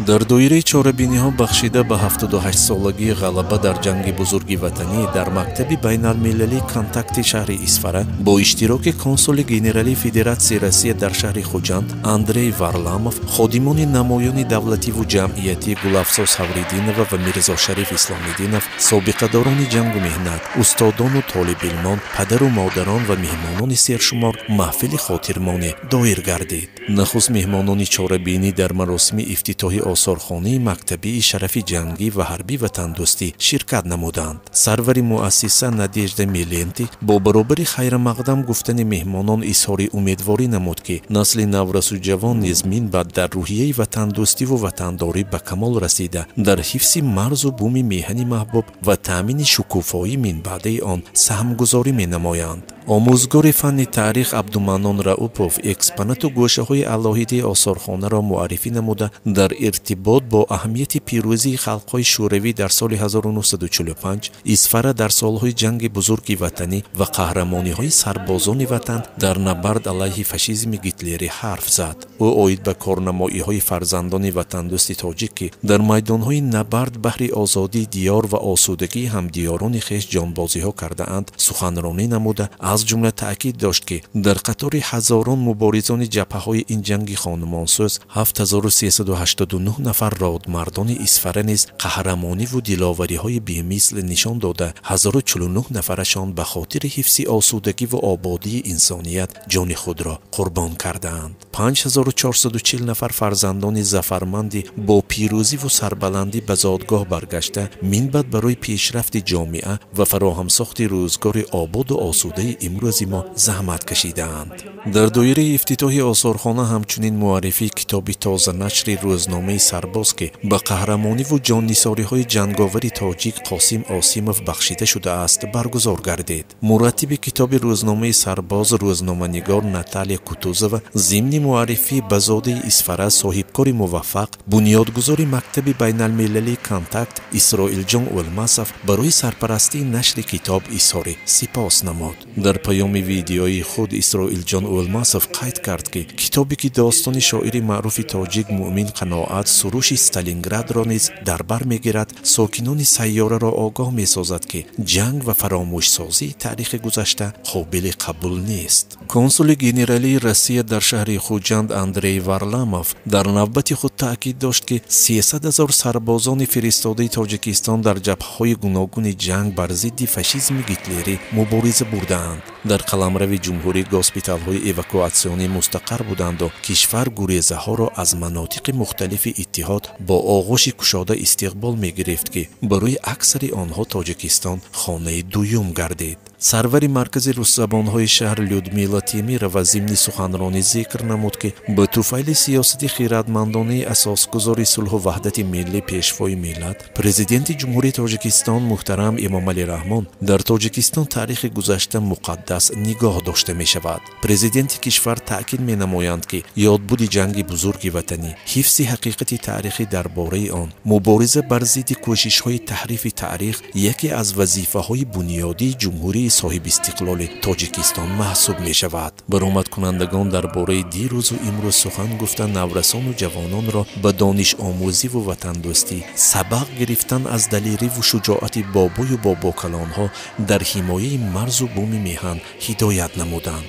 дар доираи чорабиниҳо бахшида ба 78-солагии ғалаба дар ҷанги бузурги ватанӣ дар мактаби байналмилалии контакти шаҳри Исфара бо иштироки консули генералии Федератсияи Россия дар шаҳри Хуҷанд Андрей Варламов, ходимони намоёни давлативу ҷамъиятии Гулафзо Савридинова ва Мирзо Шариф Исломиддинов, собиқадорони ҷангу меҳнат, устодону толибилмон, падару модарон ва меҳмонони сершумор маҳфили хотирмонӣ доир гардид. Нахуст меҳмонони чорабинӣ дар маросими ифтитоҳи осорхонаи мактабии шарафи ҷангӣ ва ҳарбӣ ватандӯстӣ ширкат намуданд. Сарвари муассиса Надежда Миленти бо баробари хайрамақдам гуфтани меҳмонон изҳори умедворӣ намуд, ки насли наврасу ҷавон низ минбаъд дар рӯҳияи ватандӯстиву ватандорӣ ба камол расида, дар ҳифзи марзу буми меҳани маҳбуб ва таъмини шукуфоии минбаъдаи он саҳмгузорӣ менамоянд. омӯзгори фанни таърих Абдуманнон Раупов экспонату гӯшаҳои алоҳидаи осорхонаро муаррифӣ намуда, дар иртибот бо аҳамияти пирӯзии халқҳои шӯравӣ дар соли 1945, Исфара дар солҳои ҷанги бузурги ватанӣ ва қаҳрамониҳои сарбозони ватан дар набард алайҳи фашизми гитлерӣ ҳарф зад. ӯ оид ба корнамоиҳои фарзандони ватандӯсти тоҷик, ки дар майдонҳои набард баҳри озодии диёр ва осудагии ҳамдиёрони хеш ҷонбозиҳо кардаанд, суханронӣ намуда, аз ҷумла таъкид дошт, ки дар қатори ҳазорон муборизони ҷабҳаҳои ин ҷанги хонумонсӯз 7389 нафар родмардони Исфара низ қаҳрамониву диловариҳои бемисл нишон дода, 1049 нафарашон ба хотири ҳифзи осудагиву ободии инсоният ҷони худро қурбон кардаанд. 5440 нафар фарзандони зафарманди бо пирӯзиву сарбаландӣ ба зодгоҳ баргашта, минбаъд барои пешрафти ҷомеа ва фароҳамсохти рӯзгори ободу осудаи имрӯзи мо заҳмат кашидаанд. дар доираи ифтитоҳи осорхона ҳамчунин муаррифии китоби тозанашри рӯзномаи сарбоз, ки ба қаҳрамониву ҷоннисориҳои ҷанговари тоҷик Қосим Осимов бахшида шудааст, баргузор гардид. мураттиби китоби рӯзномаи сарбоз рӯзноманигор Наталья Кутузова зимни муаррифӣ ба зодаи Исфара, соҳибкори муваффақ, бунёдгузори мактаби байналмилалии контакт Исроилҷон Олмасов барои сарпарастии нашри китоб изҳори сипос намуд. дар паёми видеои худ Исроилҷон Олмасов қайд кард, ки китобе ки достони шоири маъруфи тоҷик Муъмин Қаноат суруши Сталинградро низ дар бар мегирад, сокинони сайёраро огоҳ месозад, ки ҷанг ва фаромӯшсозии таърихи гузашта қобили қабул нест. консули генералии Россия дар шаҳри Хуҷанд Андрей Варламов дар навбати худ таъкид дошт, ки 300 000 сарбозони фиристодаи Тоҷикистон дар ҷабҳаҳои гуногуни ҷанг бар зидди фашизми гитлерӣ мубориза бурдаанд. дар қаламрави ҷумҳурӣ госпиталҳои эвакуатсионӣ мустақар буданду кишвар гурезаҳоро аз манотиқи мухталифи иттиҳод бо оғӯши кушода истиқбол мегирифт, ки барои аксари онҳо Тоҷикистон хонаи дуюм гардид. сарвари маркази рӯззабонҳои шаҳр Людмила Темирова зимни суханронӣ зикр намуд, ки ба туфайли сиясати хиратмандонаи асосгузори сулҳу ваҳдати миллӣ пешвои миллат, президенти ҷумҳурии Тоҷикистон муҳтарам Эмомалӣ Раҳмон дар Тоҷикистон таърихи гузашта муқаддас нигоҳ дошта мешавад. президенти кишвар таъкид менамоянд, ки ёдбуди ҷанги бузурги ватанӣ, ҳифзи ҳақиқати таърихӣ дар бораи он, мубориза бар зидди кӯшишҳои таҳрифи таърих яке аз вазифаҳои бунёдии ҷумҳурии соҳибистиқлоли Тоҷикистон маҳсуб мешавад. баромадкунандагон дар бораи дирӯзу имрӯз сухан гуфта наврасону ҷавононро ба донишомӯзиву ватандӯстӣ, сабақ гирифтан аз далириву шуҷоати бобою бобокалонҳо дар ҳимояи марзу буми меҳан ҳидоят намуданд.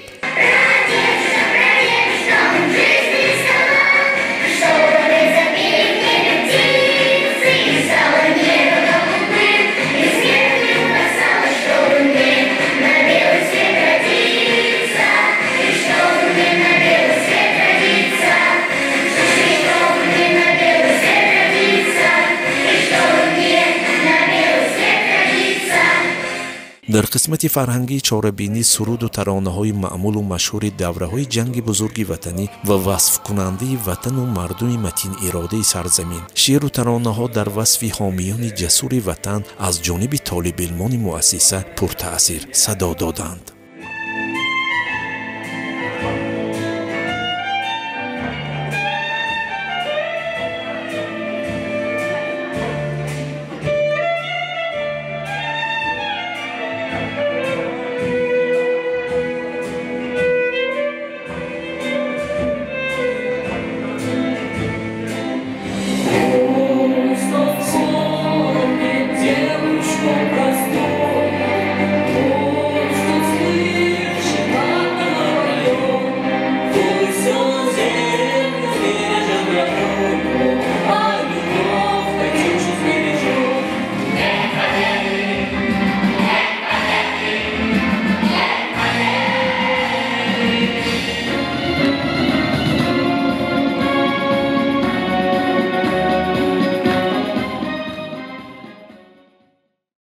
дар қисмати фарҳангии чорабинӣ суруду таронаҳои маъмулу машҳури давраҳои ҷанги бузурги ватанӣ ва васфкунандаи ватану мардуми матиниродаи сарзамин, шеъру таронаҳо дар васфи ҳомиёни ҷасури ватан аз ҷониби толибилмони муассиса пуртаъсир садо доданд.